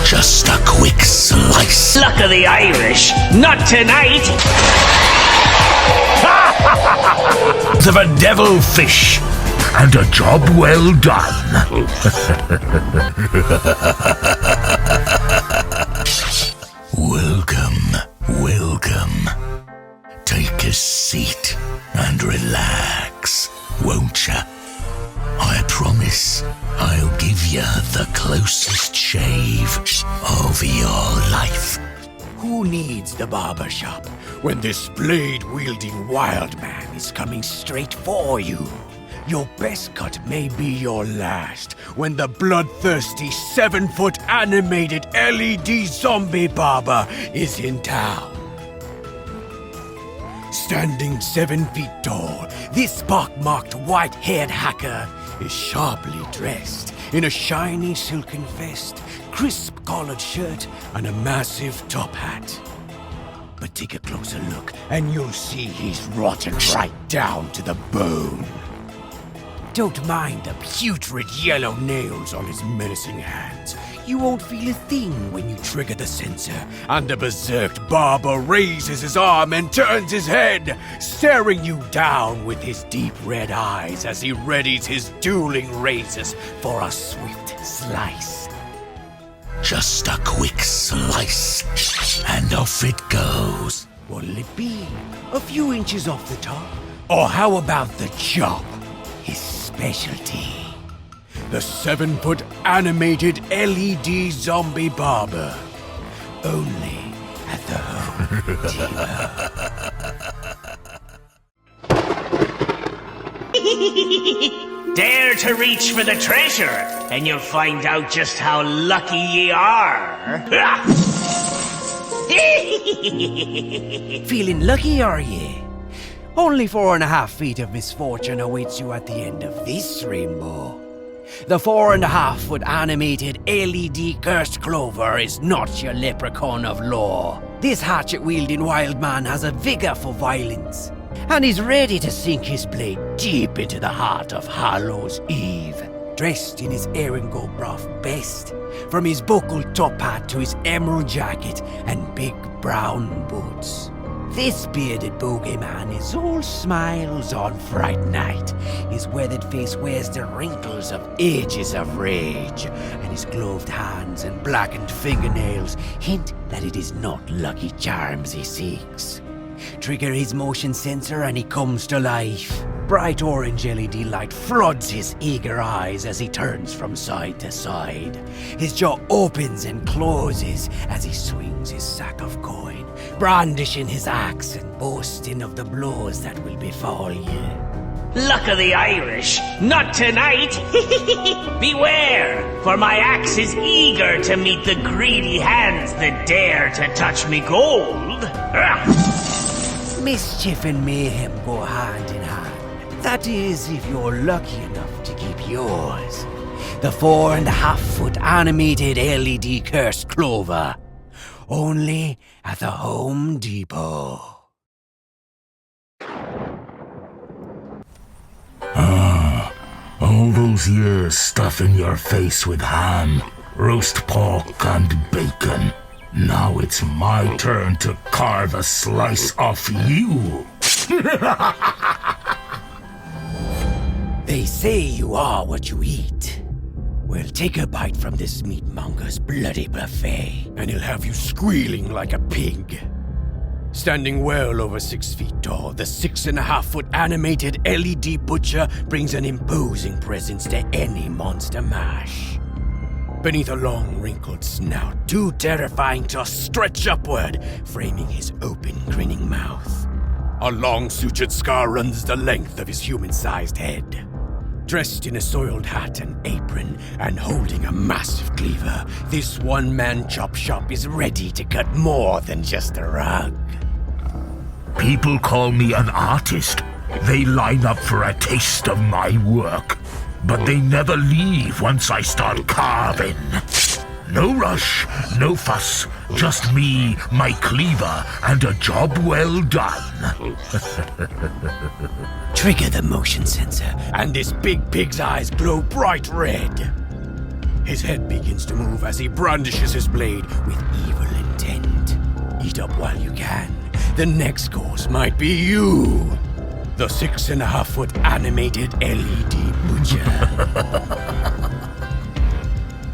Just a quick slice. Luck of the Irish, not tonight! Of a devil fish, and a job well done. Welcome. Take a seat and relax, won't ya? I promise I'll give ya the closest shave of your life. Who needs the barber shop when this blade-wielding wild man is coming straight for you? Your best cut may be your last when the bloodthirsty 7-foot animated LED zombie barber is in town. Standing 7 feet tall, this pockmarked white-haired hacker is sharply dressed in a shiny silken vest, crisp collared shirt, and a massive top hat. But take a closer look, and you'll see he's rotten right down to the bone. Don't mind the putrid yellow nails on his menacing hands. You won't feel a thing when you trigger the sensor, and the berserked barber raises his arm and turns his head, staring you down with his deep red eyes as he readies his dueling razors for a swift slice. Just a quick slice, and off it goes. What'll it be? A few inches off the top? Or how about the chop? His specialty. The 7-foot animated LED zombie barber. Only at the Home Depot. Dare to reach for the treasure, and you'll find out just how lucky ye are. Feeling lucky, are ye? Only 4.5 feet of misfortune awaits you at the end of this rainbow. The 4.5-foot animated LED cursed Clover is not your leprechaun of lore. This hatchet-wielding wild man has a vigor for violence, and he's ready to sink his blade deep into the heart of Hallows Eve. Dressed in his Erringo Broth best, from his buckled top hat to his emerald jacket and big brown boots. This bearded bogeyman is all smiles on Fright Night. His weathered face wears the wrinkles of ages of rage, and his gloved hands and blackened fingernails hint that it is not Lucky Charms he seeks. Trigger his motion sensor and he comes to life. Bright orange LED light floods his eager eyes as he turns from side to side. His jaw opens and closes as he swings his sack of coin, brandishing his axe and boasting of the blows that will befall you. Luck of the Irish, not tonight! Beware, for my axe is eager to meet the greedy hands that dare to touch me gold. Mischief and mayhem go hand in hand. That is, if you're lucky enough to keep yours. The 4.5-foot animated LED cursed Clover. Only at the Home Depot. All those years stuffing your face with ham, roast pork and bacon. Now it's my turn to carve a slice off you. They say you are what you eat. Well, take a bite from this meatmonger's bloody buffet, and he'll have you squealing like a pig. Standing well over 6 feet tall, the 6.5-foot animated LED butcher brings an imposing presence to any monster mash. Beneath a long, wrinkled snout, too terrifying to stretch upward, framing his open, grinning mouth. A long, sutured scar runs the length of his human-sized head. Dressed in a soiled hat and apron, and holding a massive cleaver, this one-man chop shop is ready to cut more than just a rug. People call me an artist. They line up for a taste of my work. But they never leave once I start carving. No rush, no fuss, just me, my cleaver, and a job well done. Trigger the motion sensor, and this big pig's eyes glow bright red. His head begins to move as he brandishes his blade with evil intent. Eat up while you can. The next course might be you. The 6.5-foot animated LED butcher.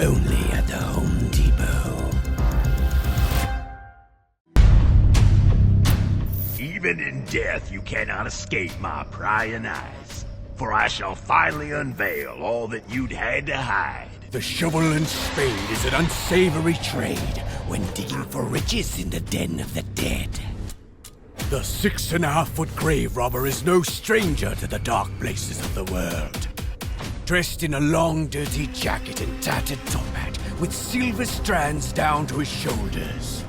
Only at the Home Depot. Even in death you cannot escape my prying eyes, for I shall finally unveil all that you'd had to hide. The shovel and spade is an unsavory trade when digging for riches in the den of the dead. The 6.5-foot grave robber is no stranger to the dark places of the world. Dressed in a long, dirty jacket and tattered top hat with silver strands down to his shoulders.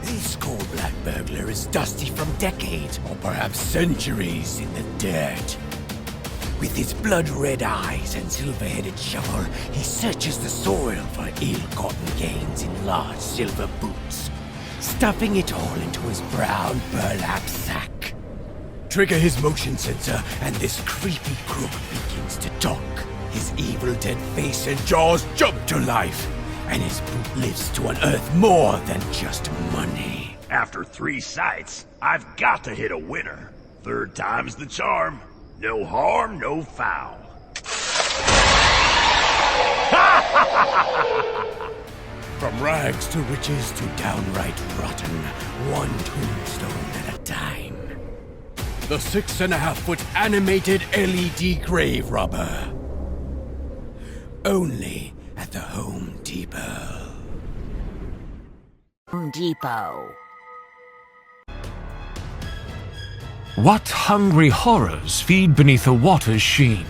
This coal-black burglar is dusty from decades or perhaps centuries in the dirt. With his blood-red eyes and silver-headed shovel, he searches the soil for ill-gotten gains in large silver boots, stuffing it all into his brown burlap sack. Trigger his motion sensor, and this creepy crook begins to talk. His evil dead face and jaws jump to life, and his boot lives to unearth more than just money. After 3 sights, I've got to hit a winner. 3rd time's the charm. No harm, no foul. From rags to riches to downright rotten, one tombstone at a time. The 6.5-foot animated LED grave robber. Only at the Home Depot. Home Depot. What hungry horrors feed beneath the water's sheen?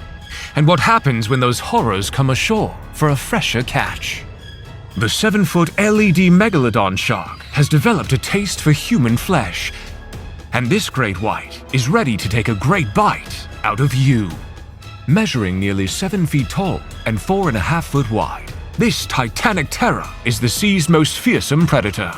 And what happens when those horrors come ashore for a fresher catch? The 7-foot LED megalodon shark has developed a taste for human flesh, and this great white is ready to take a great bite out of you. Measuring nearly 7 feet tall and 4.5 foot wide, this titanic terror is the sea's most fearsome predator.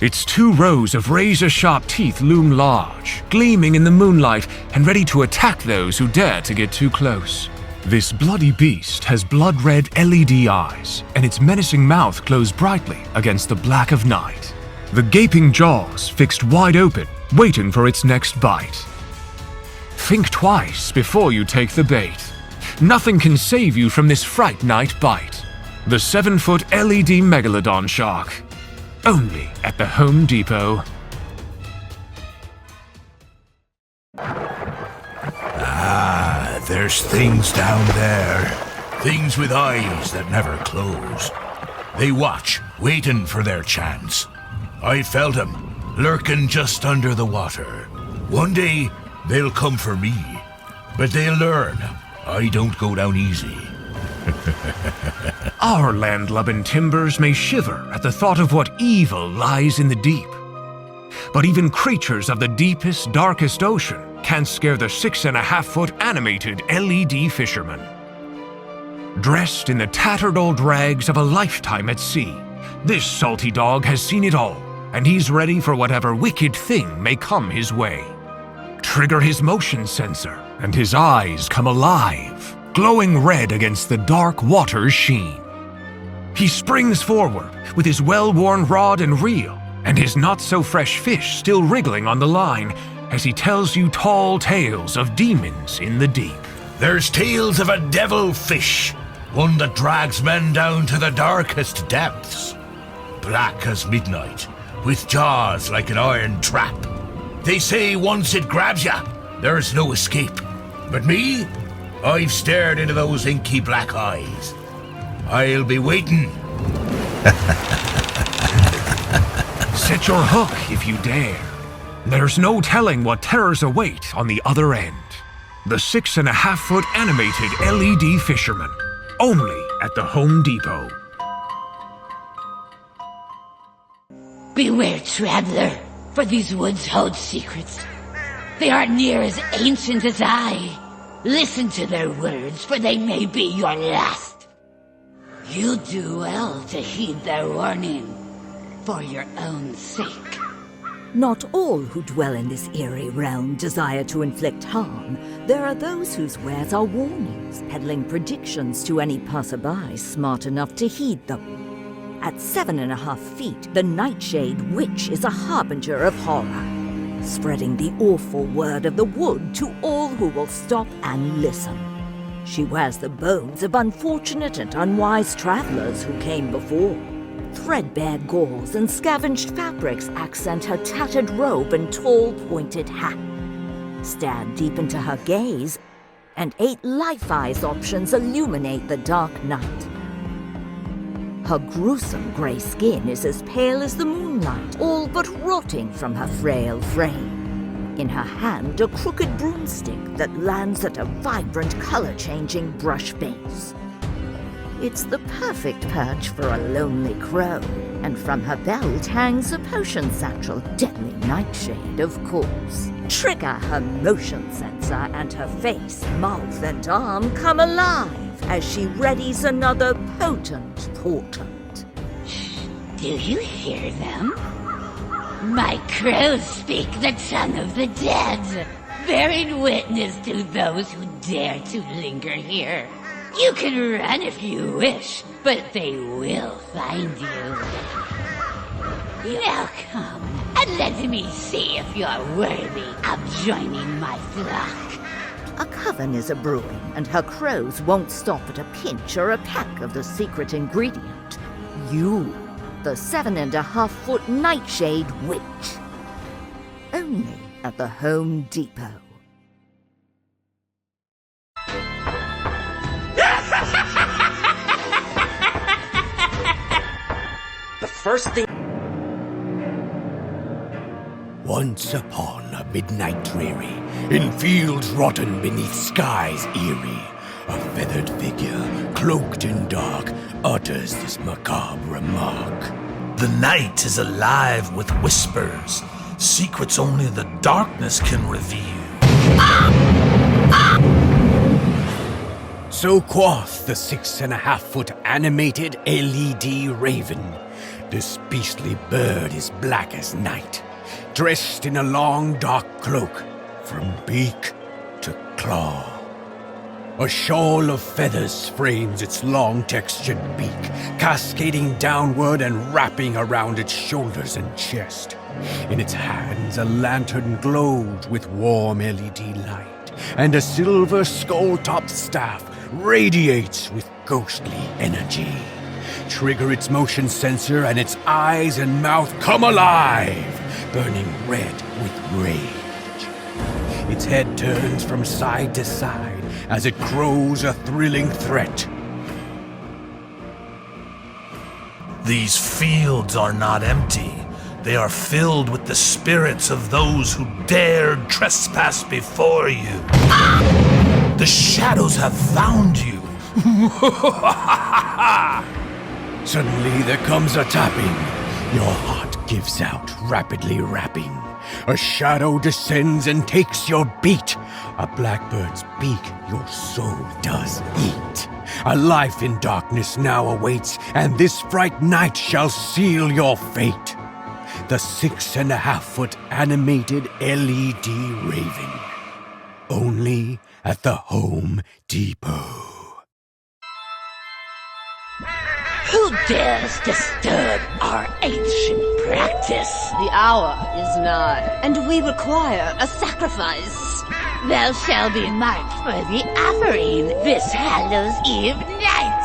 Its 2 rows of razor-sharp teeth loom large, gleaming in the moonlight and ready to attack those who dare to get too close. This bloody beast has blood-red LED eyes, and its menacing mouth glows brightly against the black of night. The gaping jaws fixed wide open, waiting for its next bite. Think twice before you take the bait. Nothing can save you from this fright night bite. The 7-foot LED megalodon shark. Only at the Home Depot. There's things down there. Things with eyes that never close. They watch, waiting for their chance. I felt them, lurking just under the water. One day, they'll come for me. But they'll learn, I don't go down easy. Our landlubbing timbers may shiver at the thought of what evil lies in the deep. But even creatures of the deepest, darkest ocean can't scare the 6.5-foot animated LED fisherman. Dressed in the tattered old rags of a lifetime at sea, this salty dog has seen it all, and he's ready for whatever wicked thing may come his way. Trigger his motion sensor, and his eyes come alive, glowing red against the dark water's sheen. He springs forward with his well-worn rod and reel, and his not-so-fresh fish still wriggling on the line as he tells you tall tales of demons in the deep. There's tales of a devil fish, one that drags men down to the darkest depths. Black as midnight, with jaws like an iron trap. They say once it grabs ya, there's no escape. But me? I've stared into those inky black eyes. I'll be waiting. Set your hook if you dare. There's no telling what terrors await on the other end. The 6.5-foot animated LED fisherman. Only at the Home Depot. Beware, traveler, for these woods hold secrets. They are near as ancient as I. Listen to their words, for they may be your last. You'll do well to heed their warning, for your own sake. Not all who dwell in this eerie realm desire to inflict harm. There are those whose wares are warnings, peddling predictions to any passerby smart enough to heed them. At 7.5 feet, the Nightshade Witch is a harbinger of horror, spreading the awful word of the wood to all who will stop and listen. She wears the bones of unfortunate and unwise travelers who came before. Threadbare gauze and scavenged fabrics accent her tattered robe and tall, pointed hat. Stare deep into her gaze, and 8 life eyes options illuminate the dark night. Her gruesome grey skin is as pale as the moonlight, all but rotting from her frail frame. In her hand, a crooked broomstick that lands at a vibrant, color-changing brush base. It's the perfect perch for a lonely crow, and from her belt hangs a potion satchel, deadly nightshade, of course. Trigger her motion sensor, and her face, mouth, and arm come alive as she readies another potent portent. Do you hear them? My crows speak the tongue of the dead, bearing witness to those who dare to linger here. You can run if you wish, but they will find you. Now come, and let me see if you're worthy of joining my flock. A coven is a-brewing, and her crows won't stop at a pinch or a peck of the secret ingredient. You, the 7.5-foot Nightshade Witch. Only at the Home Depot. The first thing... Once upon a midnight dreary, in fields rotten beneath skies eerie, a feathered figure, cloaked in dark, utters this macabre remark. The night is alive with whispers, secrets only the darkness can reveal. So quoth the 6.5-foot animated LED raven. This beastly bird is black as night, dressed in a long dark cloak, from beak to claw. A shawl of feathers frames its long textured beak, cascading downward and wrapping around its shoulders and chest. In its hands a lantern glowed with warm LED light, and a silver skull-topped staff radiates with ghostly energy. Trigger its motion sensor and its eyes and mouth come alive, burning red with rage. Its head turns from side to side as it crows a thrilling threat. These fields are not empty. They are filled with the spirits of those who dared trespass before you. The shadows have found you. Suddenly there comes a tapping. Your heart gives out, rapidly rapping. A shadow descends and takes your beat. A blackbird's beak your soul does eat. A life in darkness now awaits, and this bright night shall seal your fate. The 6.5-foot animated LED raven. Only at the Home Depot. Who dares disturb our ancient practice? The hour is nigh, and we require a sacrifice. Thou shalt be marked for the offering this Hallows Eve night.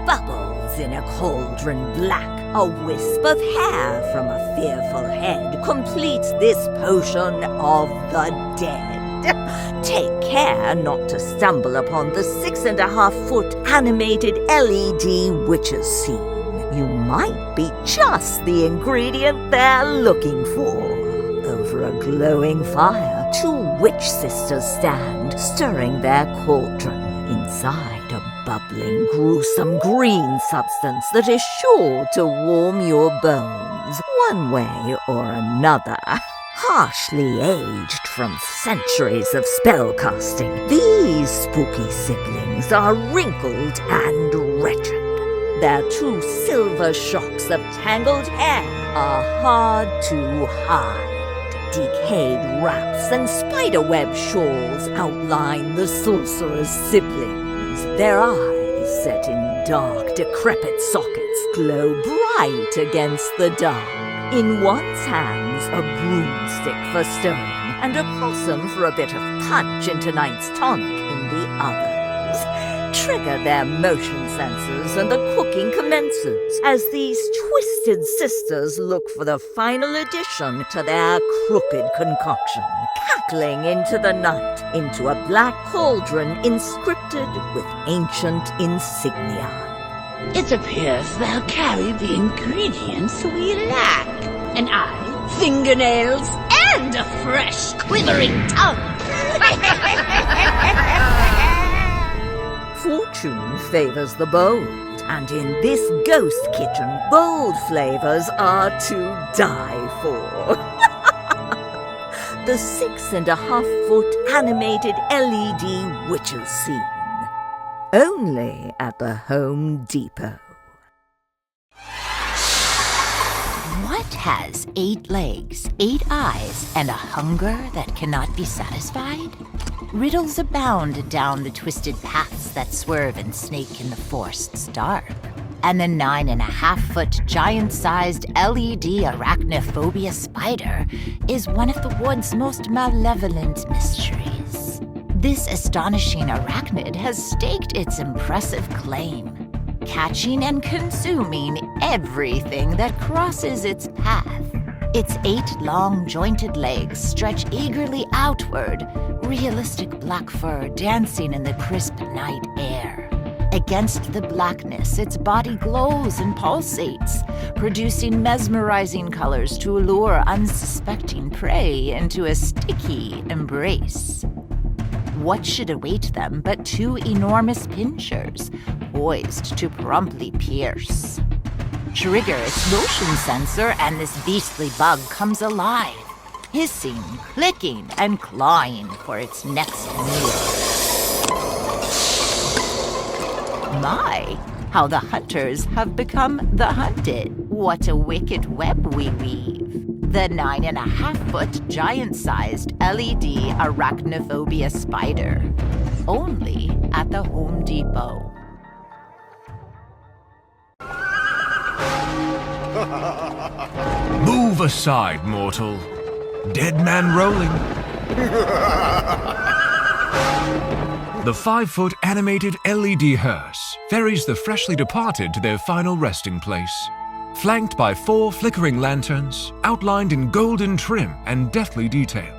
Bubbles in a cauldron black, a wisp of hair from a fearful head completes this potion of the dead. Take care not to stumble upon the 6.5-foot animated LED witch's scene. You might be just the ingredient they're looking for. Over a glowing fire, 2 witch sisters stand, stirring their cauldron. Inside a bubbling, gruesome green substance that is sure to warm your bones, one way or another. Harshly aged from centuries of spellcasting, these spooky siblings are wrinkled and wretched. Their two silver shocks of tangled hair are hard to hide. Decayed wraps and spiderweb shawls outline the sorcerer's siblings. Their eyes, set in dark, decrepit sockets, glow bright against the dark. In one's hands, a broomstick for stirring, and a possum for a bit of punch into night's tonic in the others. Trigger their motion sensors and the cooking commences as these twisted sisters look for the final addition to their crooked concoction, cackling into the night, into a black cauldron inscripted with ancient insignia. It appears they'll carry the ingredients we lack. An eye, fingernails, and a fresh, quivering tongue. Fortune favors the bold, and in this ghost kitchen, bold flavors are to die for. The 6.5-foot animated LED witches scene. Only at the Home Depot. What has 8 legs, 8 eyes, and a hunger that cannot be satisfied? Riddles abound down the twisted paths that swerve and snake in the forest's dark. And the 9.5-foot giant-sized LED Arachnophobia Spider is one of the wood's most malevolent mysteries. This astonishing arachnid has staked its impressive claim, catching and consuming everything that crosses its path. Its 8 long, jointed legs stretch eagerly outward, realistic black fur dancing in the crisp night air. Against the blackness, its body glows and pulsates, producing mesmerizing colors to lure unsuspecting prey into a sticky embrace. What should await them but 2 enormous pincers, poised to promptly pierce? Trigger its motion sensor and this beastly bug comes alive, hissing, clicking, and clawing for its next meal. My, how the hunters have become the hunted. What a wicked web we weave. The 9.5-foot giant-sized LED Arachnophobia Spider. Only at the Home Depot. Move aside, mortal. Dead man rolling. The 5-foot animated LED hearse ferries the freshly departed to their final resting place, flanked by 4 flickering lanterns outlined in golden trim and deathly detail.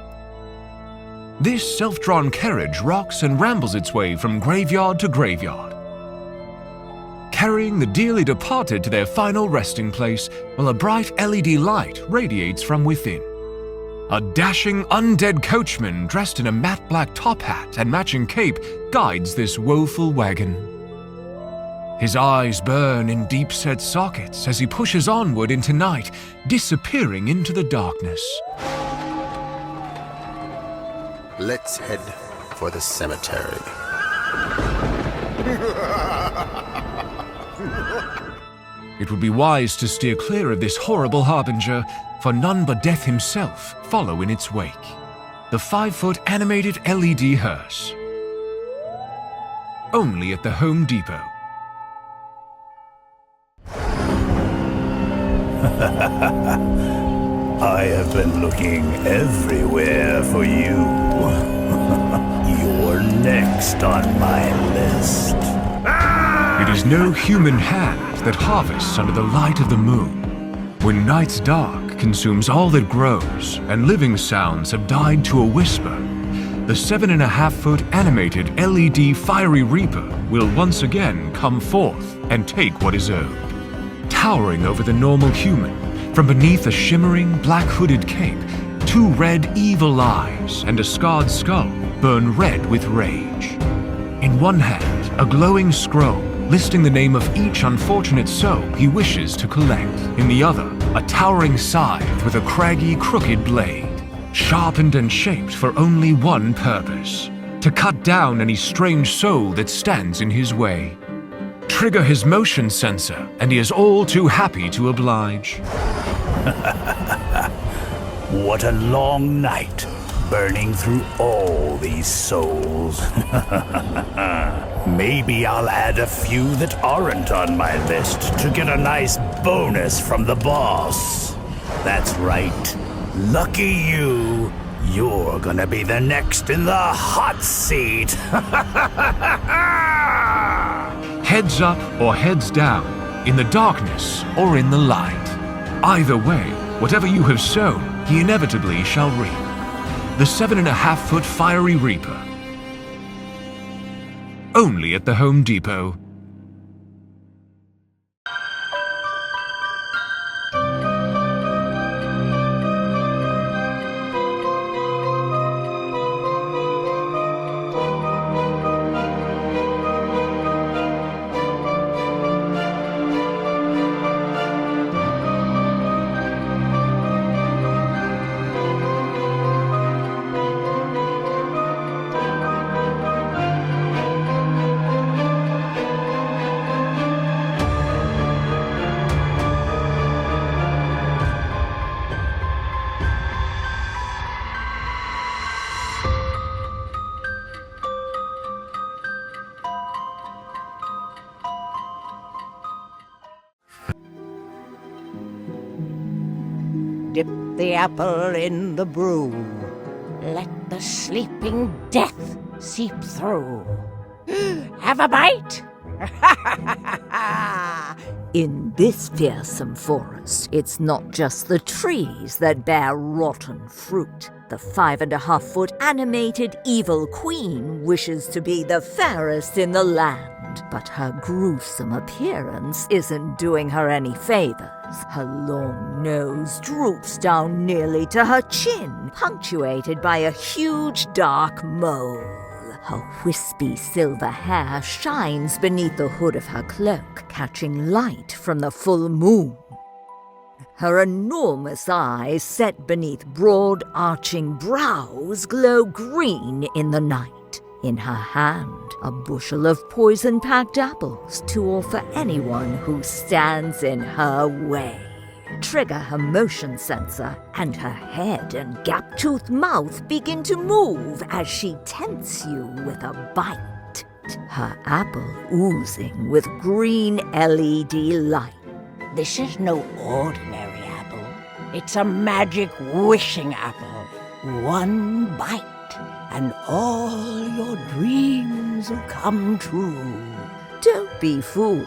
This self-drawn carriage rocks and rambles its way from graveyard to graveyard, carrying the dearly departed to their final resting place while a bright LED light radiates from within. A dashing undead coachman dressed in a matte black top hat and matching cape guides this woeful wagon. His eyes burn in deep-set sockets as he pushes onward into night, disappearing into the darkness. Let's head for the cemetery. It would be wise to steer clear of this horrible harbinger, for none but death himself follow in its wake. The 5-foot animated LED hearse. Only at the Home Depot. I have been looking everywhere for you. You're next on my list. It is no human hand that harvests under the light of the moon. When night's dark consumes all that grows and living sounds have died to a whisper, the 7.5-foot animated LED Fiery Reaper will once again come forth and take what is owed. Towering over the normal human, from beneath a shimmering black hooded cape, 2 red evil eyes and a scarred skull burn red with rage. In one hand, a glowing scroll listing the name of each unfortunate soul he wishes to collect. In the other, a towering scythe with a craggy, crooked blade, sharpened and shaped for only one purpose: to cut down any strange soul that stands in his way. trigger his motion sensor, and he is all too happy to oblige. What a long night, burning through all these souls. Maybe I'll add a few that aren't on my list to get a nice bonus from the boss. That's right. Lucky you. You're gonna be the next in the hot seat. Heads up or heads down, in the darkness or in the light. Either way, whatever you have sown, he inevitably shall reap. The 7.5-foot Fiery Reaper. Only at the Home Depot. Dip the apple in the brew. Let the sleeping death seep through. Have a bite? In this fearsome forest, it's not just the trees that bear rotten fruit. The 5.5-foot animated evil queen wishes to be the fairest in the land, but her gruesome appearance isn't doing her any favors. Her long nose droops down nearly to her chin, punctuated by a huge dark mole. Her wispy silver hair shines beneath the hood of her cloak, catching light from the full moon. Her enormous eyes, set beneath broad, arching brows, glow green in the night. In her hand, a bushel of poison-packed apples to offer anyone who stands in her way. Trigger her motion sensor, and her head and gap-toothed mouth begin to move as she tempts you with a bite. Her apple oozing with green LED light. This is no ordinary apple. It's a magic wishing apple. One bite, and all your dreams will come true. Don't be fooled,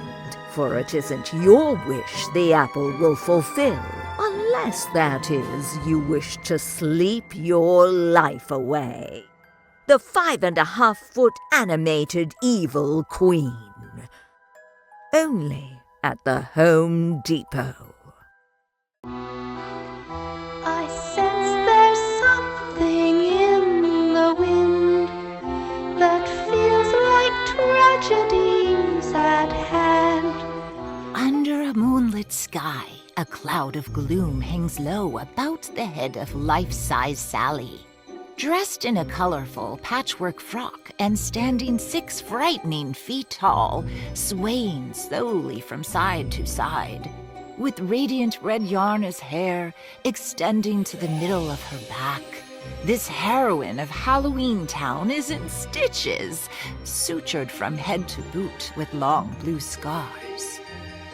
for it isn't your wish the apple will fulfill, unless, that is, you wish to sleep your life away. The 5.5-foot animated evil queen. Only at the Home Depot. I sense there's something in the wind that feels like tragedies at hand. Under a moonlit sky, a cloud of gloom hangs low about the head of life-size Sally. Dressed in a colorful patchwork frock and standing 6 frightening feet tall, swaying slowly from side to side, with radiant red yarn as hair extending to the middle of her back. This heroine of Halloween Town is in stitches, sutured from head to boot with long blue scars.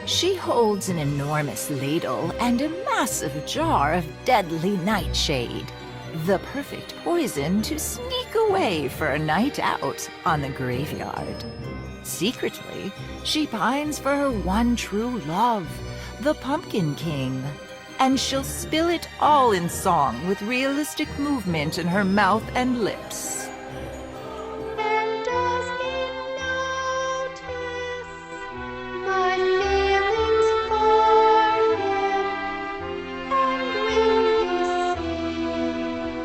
She holds an enormous ladle and a massive jar of deadly nightshade, the perfect poison to sneak away for a night out on the graveyard. Secretly, she pines for her one true love, the Pumpkin King, and she'll spill it all in song with realistic movement in her mouth and lips. And does he notice my feelings for him? And will he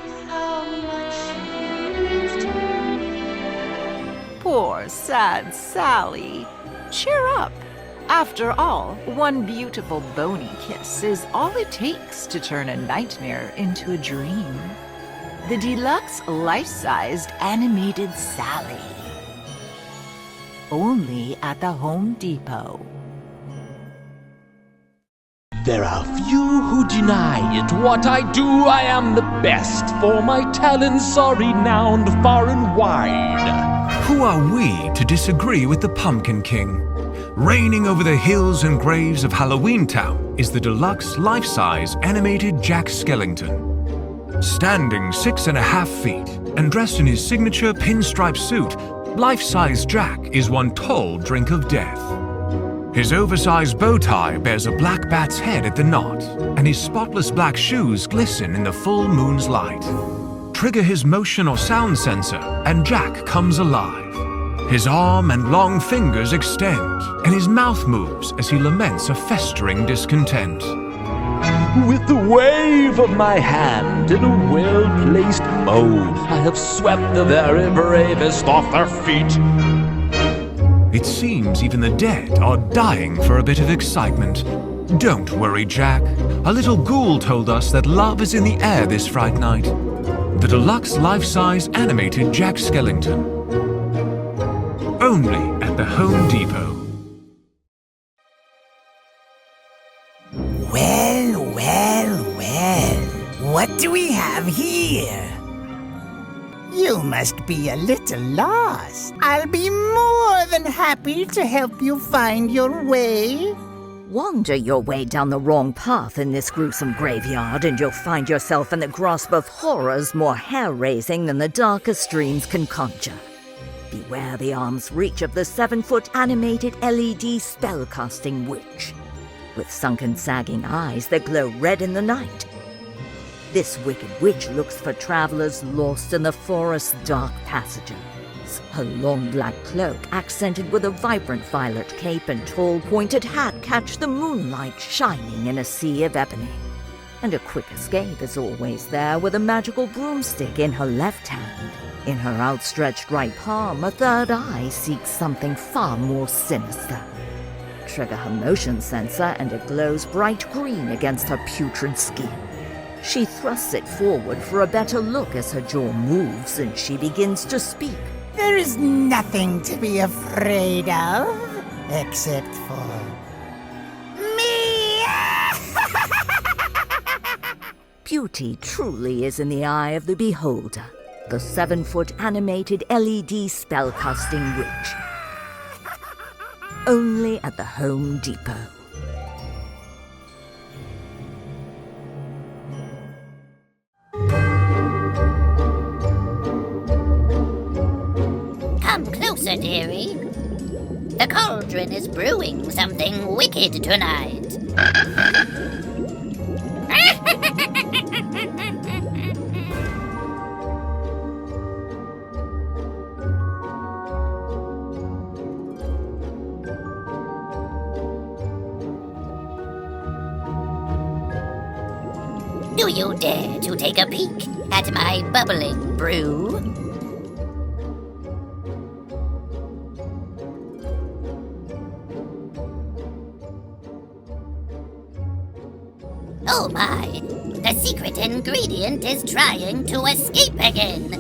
see how much he means to me? Poor, sad Sally. Cheer up. After all, one beautiful bony kiss is all it takes to turn a nightmare into a dream. The deluxe life-sized animated Sally. only at the Home Depot. There are few who deny it. What I do, I am the best, for my talents are renowned far and wide. Who are we to disagree with the Pumpkin King? Reigning over the hills and graves of Halloween Town is the deluxe life-size animated Jack Skellington. Standing 6.5 feet and dressed in his signature pinstripe suit, life-size Jack is one tall drink of death. His oversized bow tie bears a black bat's head at the knot, and his spotless black shoes glisten in the full moon's light. Trigger his motion or sound sensor, and Jack comes alive. His arm and long fingers extend, and his mouth moves as he laments a festering discontent. With the wave of my hand in a well-placed mold, I have swept the very bravest off their feet. It seems even the dead are dying for a bit of excitement. Don't worry, Jack. A little ghoul told us that love is in the air this Fright night. The deluxe life-size animated Jack Skellington. Only at the Home Depot. Well, well, well. What do we have here? You must be a little lost. I'll be more than happy to help you find your way. Wander your way down the wrong path in this gruesome graveyard, and you'll find yourself in the grasp of horrors more hair-raising than the darkest dreams can conjure. Beware the arm's reach of the 7-foot animated LED Spellcasting Witch. With sunken, sagging eyes that glow red in the night. This wicked witch looks for travelers lost in the forest's dark passages. Her long black cloak, accented with a vibrant violet cape and tall pointed hat, catch the moonlight shining in a sea of ebony. And a quick escape is always there with a magical broomstick in her left hand. In her outstretched right palm, a third eye seeks something far more sinister. Trigger her motion sensor and it glows bright green against her putrid skin. She thrusts it forward for a better look as her jaw moves and she begins to speak. There is nothing to be afraid of, except for me! Beauty truly is in the eye of the beholder. The 7-foot animated LED Spellcasting Witch. Only at the Home Depot. Come closer, dearie. The Cauldron is brewing something wicked tonight. Do you dare to take a peek at my bubbling brew? Oh my! The secret ingredient is trying to escape again!